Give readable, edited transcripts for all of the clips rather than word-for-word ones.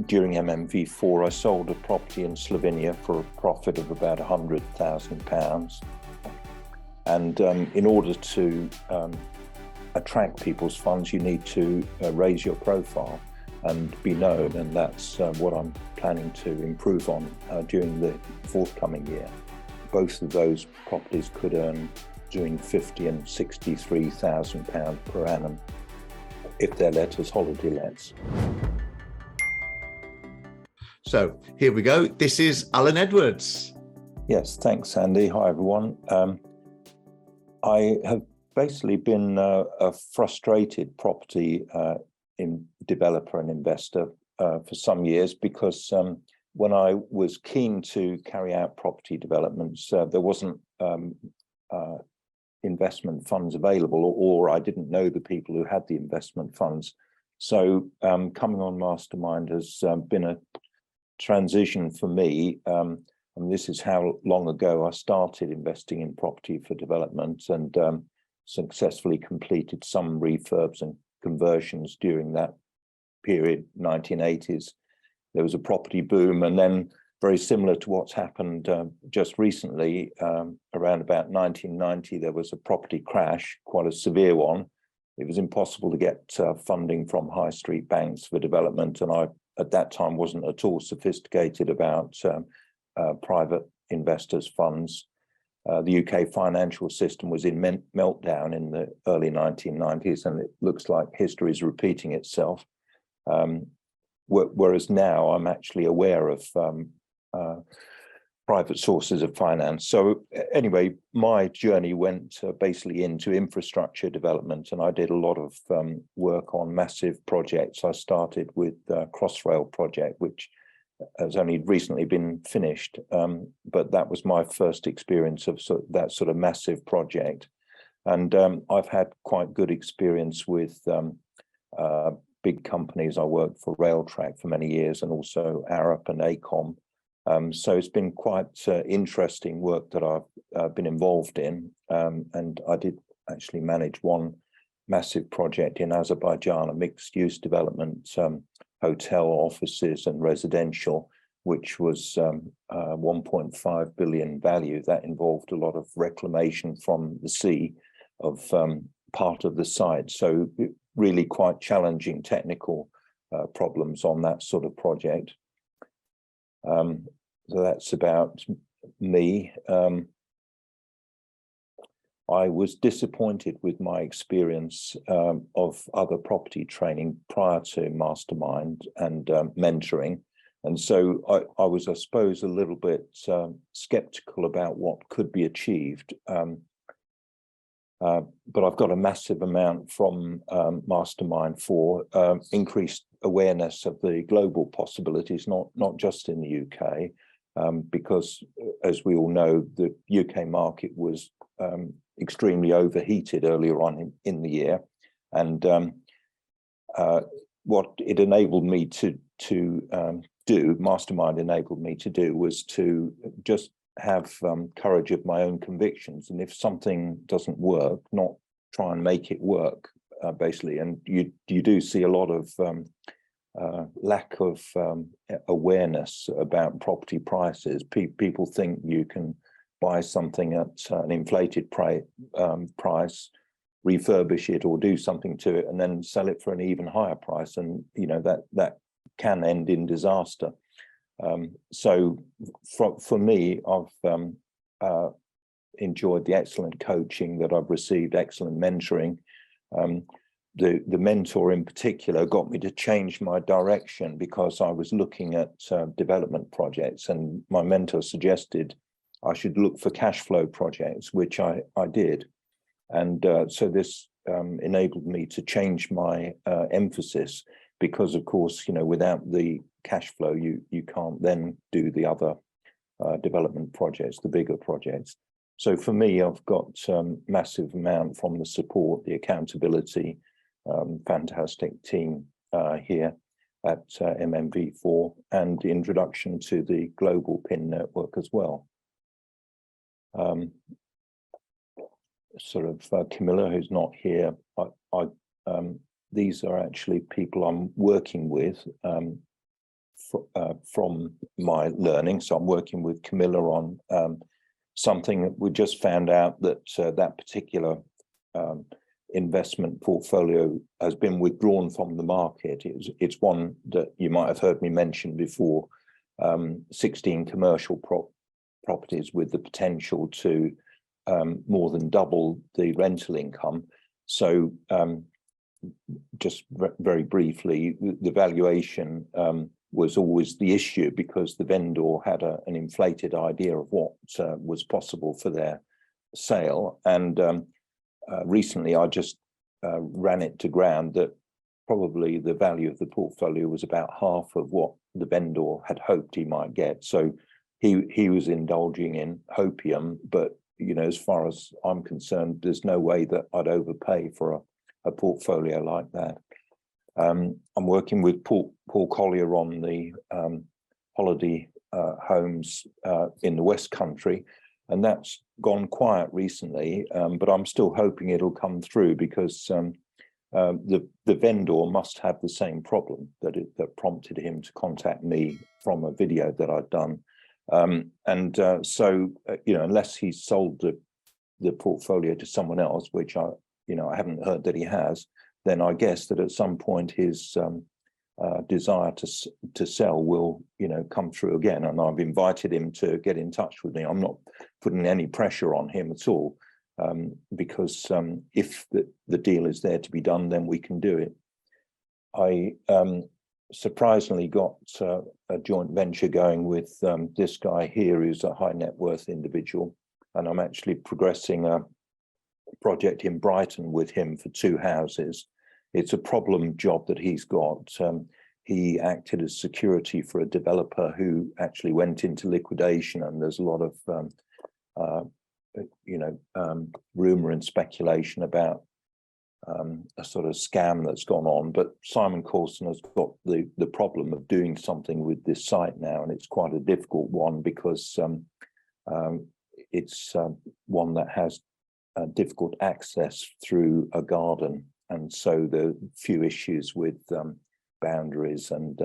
during MMV4, I sold a property in Slovenia for a profit of about £100,000. And in order to attract people's funds, you need to raise your profile and be known, and that's what I'm planning to improve on during the forthcoming year. Both of those properties could earn between £50,000 and £63,000 per annum if they're let as holiday lets. So here we go. This is Alan Edwards. Yes, thanks, Andy. Hi, everyone. I have basically been a frustrated property developer and investor for some years because when I was keen to carry out property developments, there wasn't investment funds available, or I didn't know the people who had the investment funds. So coming on Mastermind has been a transition for me. And this is how long ago I started investing in property for development, and successfully completed some refurbs and conversions during that period, 1980s. There was a property boom, and then very similar to what's happened just recently, around about 1990, there was a property crash, quite a severe one. It was impossible to get funding from high street banks for development, and I, at that time, wasn't at all sophisticated about private investors' funds. The UK financial system was in meltdown in the early 1990s, and it looks like history is repeating itself. Whereas now I'm actually aware of private sources of finance. So anyway, my journey went basically into infrastructure development, and I did a lot of work on massive projects. I started with Crossrail project, which has only recently been finished, but that was my first experience of that sort of massive project. And I've had quite good experience with big companies. I worked for Railtrack for many years, and also Arup and ACOM. So it's been quite interesting work that I've been involved in. And I did actually manage one massive project in Azerbaijan, a mixed-use development, hotel, offices and residential, which was 1.5 billion value. That involved a lot of reclamation from the sea of part of the site. So really quite challenging technical problems on that sort of project. So that's about me. I was disappointed with my experience of other property training prior to Mastermind and mentoring. And so I was, I suppose, a little bit skeptical about what could be achieved. But I've got a massive amount from Mastermind for increased awareness of the global possibilities, not just in the UK, because as we all know, the UK market was extremely overheated earlier on in the year, and what it enabled me to do, Mastermind enabled me to do, was to just have courage of my own convictions, and if something doesn't work, not try and make it work, basically. And you do see a lot of lack of awareness about property prices. People think you can buy something at an inflated price, refurbish it or do something to it, and then sell it for an even higher price, and you know that can end in disaster. So for me, I've enjoyed the excellent coaching that I've received, excellent mentoring. The mentor in particular got me to change my direction, because I was looking at development projects, and my mentor suggested I should look for cash flow projects, which I did. And so this enabled me to change my emphasis, because of course, you know, without the cash flow, you can't then do the other development projects, the bigger projects. So for me, I've got massive amount from the support, the accountability, fantastic team here at MMV4, and the introduction to the global PIN network as well. Camilla, who's not here, these are actually people I'm working with from my learning. So I'm working with Camilla on something that we just found out that that particular investment portfolio has been withdrawn from the market. It's one that you might have heard me mention before, 16 commercial properties with the potential to more than double the rental income. So just very briefly, the valuation was always the issue because the vendor had an inflated idea of what was possible for their sale. And recently I just ran it to ground that probably the value of the portfolio was about half of what the vendor had hoped he might get. So he was indulging in hopium, but as far as I'm concerned, there's no way that I'd overpay for a portfolio like that. I'm working with Paul Collier on the holiday homes in the West Country, and that's gone quiet recently, but I'm still hoping it'll come through because the vendor must have the same problem that prompted him to contact me from a video that I'd done. So unless he's sold the portfolio to someone else, which I haven't heard that he has, then I guess that at some point his desire to sell will come through again. And I've invited him to get in touch with me. I'm not putting any pressure on him at all, because if the deal is there to be done, then we can do it. I surprisingly got a joint venture going with this guy here, who's a high net worth individual, and I'm actually progressing a project in Brighton with him for 2 houses. It's a problem job that he's got. He acted as security for a developer who actually went into liquidation, and there's a lot of rumor and speculation about a sort of scam that's gone on. But Simon Coulson has got the problem of doing something with this site now, and it's quite a difficult one because it's one that has difficult access through a garden, and so there are few issues with boundaries and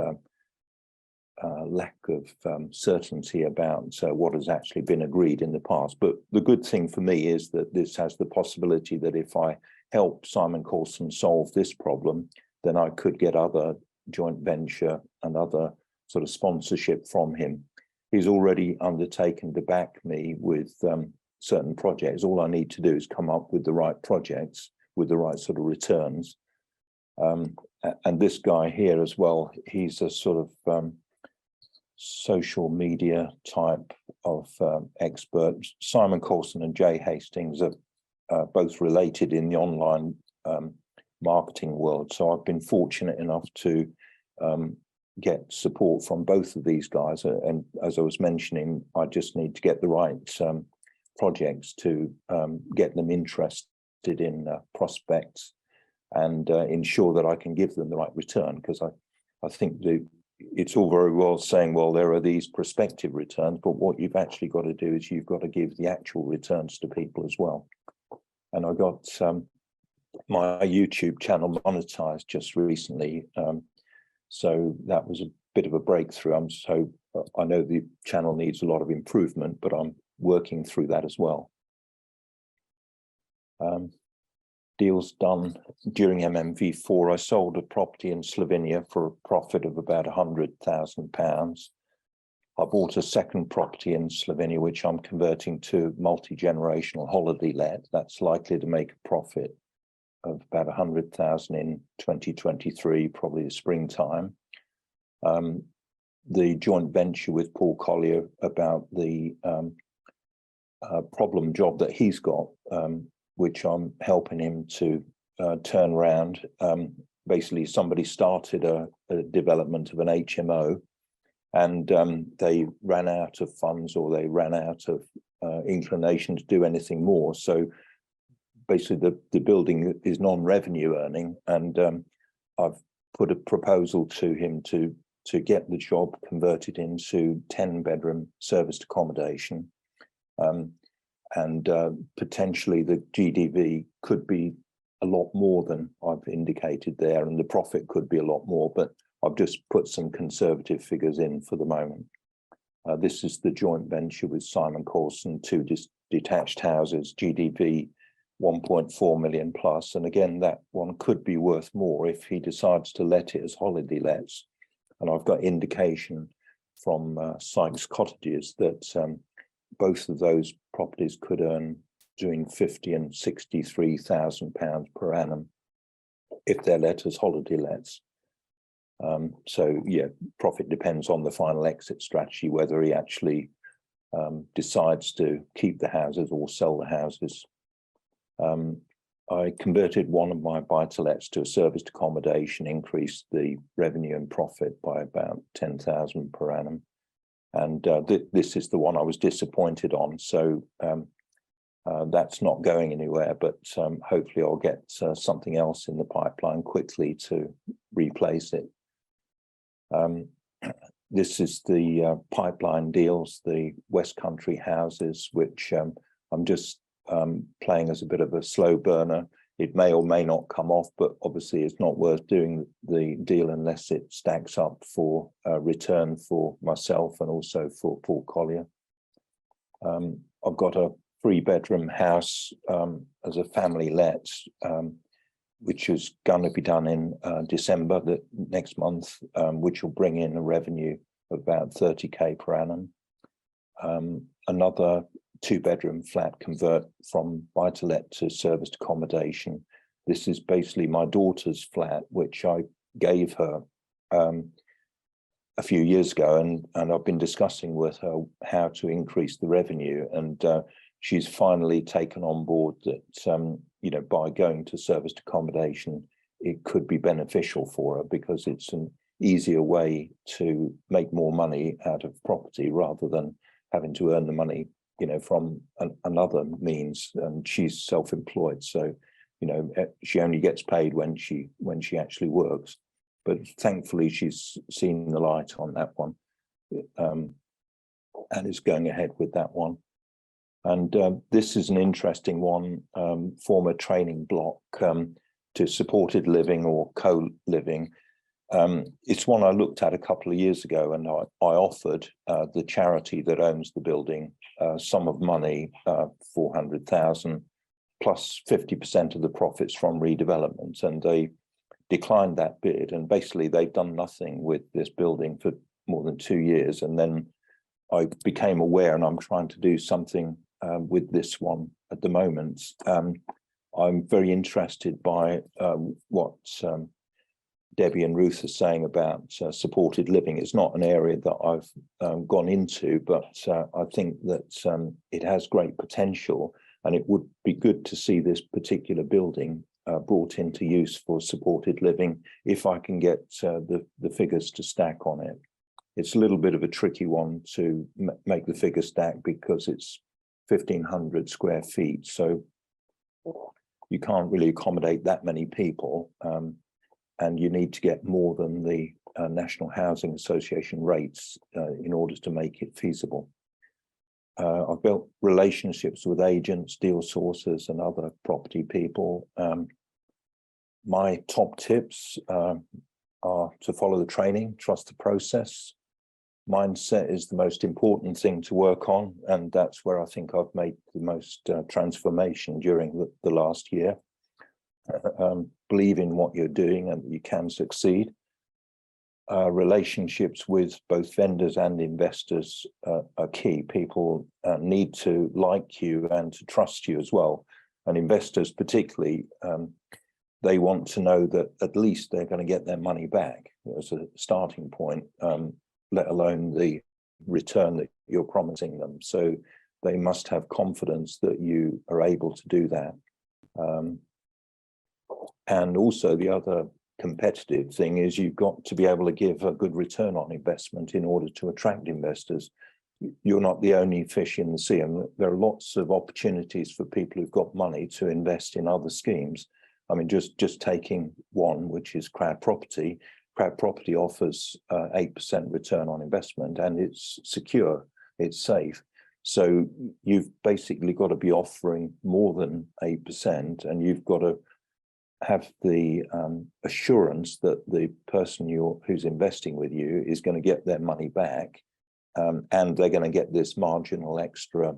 lack of certainty about what has actually been agreed in the past. But the good thing for me is that this has the possibility that if I help Simon Coulson solve this problem, then I could get other joint venture and other sort of sponsorship from him. He's already undertaken to back me with certain projects. All I need to do is come up with the right projects with the right sort of returns. And this guy here as well, he's a sort of social media type of expert. Simon Coulson and Jay Hastings are both related in the online marketing world. So I've been fortunate enough to get support from both of these guys. And as I was mentioning, I just need to get the right projects to get them interested in prospects and ensure that I can give them the right return, because I think it's all very well saying, well, there are these prospective returns, but what you've actually got to do is you've got to give the actual returns to people as well. And I got my YouTube channel monetized just recently, so that was a bit of a breakthrough. I know the channel needs a lot of improvement, but I'm working through that as well. Deals done during MMV4. I sold a property in Slovenia for a profit of about £100,000. I bought a second property in Slovenia, which I'm converting to multi-generational holiday let. That's likely to make a profit of about 100,000 in 2023, probably the springtime. The joint venture with Paul Collier about the problem job that he's got, which I'm helping him to turn around. Basically, somebody started a development of an HMO, and they ran out of funds, or they ran out of inclination to do anything more. So basically, the building is non-revenue earning, and I've put a proposal to him to get the job converted into 10-bedroom serviced accommodation. And potentially the GDV could be a lot more than I've indicated there, and the profit could be a lot more. But I've just put some conservative figures in for the moment. This is the joint venture with Simon Coulson, two detached houses, GDV 1.4 million plus. And again, that one could be worth more if he decides to let it as holiday lets. And I've got indication from Sykes Cottages that both of those properties could earn between 50 and 63,000 pounds per annum if they're let as holiday lets. So yeah, profit depends on the final exit strategy, whether he actually decides to keep the houses or sell the houses. I converted one of my buy-to-lets to a serviced accommodation, increased the revenue and profit by about 10,000 per annum. And this is the one I was disappointed on. So that's not going anywhere, but hopefully I'll get something else in the pipeline quickly to replace it. This is the pipeline deals, the West Country houses, which I'm just playing as a bit of a slow burner. It may or may not come off, but obviously it's not worth doing the deal unless it stacks up for a return for myself and also for Paul Collier. I've got a 3-bedroom house as a family let, which is going to be done in December, next month, which will bring in a revenue of about 30k per annum. Another 2-bedroom flat convert from buy-to-let to serviced accommodation. This is basically my daughter's flat, which I gave her a few years ago, and I've been discussing with her how to increase the revenue, and she's finally taken on board that you know, by going to serviced accommodation, it could be beneficial for her because it's an easier way to make more money out of property rather than having to earn the money, you know, from another means. And she's self-employed, so you know, she only gets paid when she actually works. But thankfully, she's seen the light on that one, and is going ahead with that one. And this is an interesting one, former training block to supported living or co-living. It's one I looked at a couple of years ago, and I offered the charity that owns the building a sum of money, 400,000 plus 50% of the profits from redevelopment, and they declined that bid. And basically they've done nothing with this building for more than 2 years. And then I became aware, and I'm trying to do something with this one at the moment. I'm very interested by what Debbie and Ruth are saying about supported living. It's not an area that I've gone into, but I think that it has great potential, and it would be good to see this particular building brought into use for supported living if I can get the figures to stack on it. It's a little bit of a tricky one to make the figure stack because it's 1,500 square feet, so you can't really accommodate that many people, and you need to get more than the National Housing Association rates in order to make it feasible. I've built relationships with agents, deal sources, and other property people. My top tips are to follow the training, trust the process. Mindset is the most important thing to work on, and that's where I think I've made the most transformation during the last year. Believe in what you're doing and you can succeed. Relationships with both vendors and investors are key. People need to like you and to trust you as well. And investors particularly, they want to know that at least they're going to get their money back as a starting point, let alone the return that you're promising them. So they must have confidence that you are able to do that. And also the other competitive thing is you've got to be able to give a good return on investment in order to attract investors. You're not the only fish in the sea, and there are lots of opportunities for people who've got money to invest in other schemes. I mean, just taking one, which is Crowd Property. Crowd Property offers 8% return on investment, and it's secure, it's safe. So you've basically got to be offering more than 8%, and you've got to have the assurance that the person who's investing with you is going to get their money back, and they're going to get this marginal extra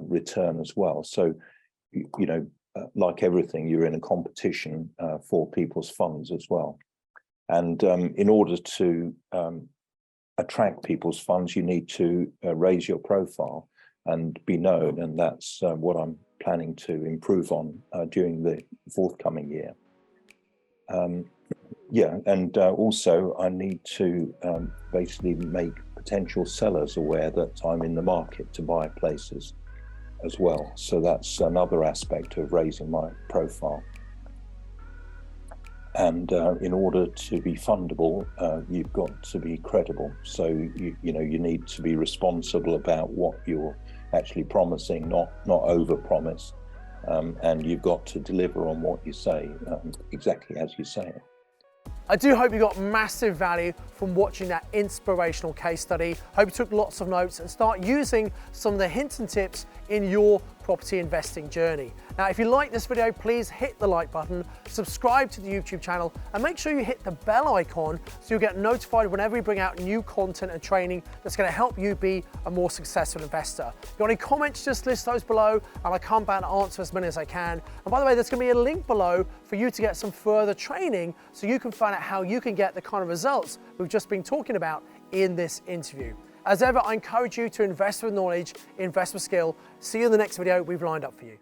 return as well. So, like everything, you're in a competition for people's funds as well. And in order to attract people's funds, you need to raise your profile and be known. And that's what I'm planning to improve on during the forthcoming year. Also I need to basically make potential sellers aware that I'm in the market to buy places as well. So that's another aspect of raising my profile. And in order to be fundable, you've got to be credible. So you need to be responsible about what you're actually promising, not over-promise. And you've got to deliver on what you say, exactly as you say it. I do hope you got massive value from watching that inspirational case study. Hope you took lots of notes and start using some of the hints and tips in your property investing journey. Now, if you like this video, please hit the like button, subscribe to the YouTube channel, and make sure you hit the bell icon so you'll get notified whenever we bring out new content and training that's going to help you be a more successful investor. If you've got any comments, just list those below, and I'll come back and answer as many as I can. And by the way, there's going to be a link below for you to get some further training so you can find out how you can get the kind of results we've just been talking about in this interview. As ever, I encourage you to invest with knowledge, invest with skill. See you in the next video we've lined up for you.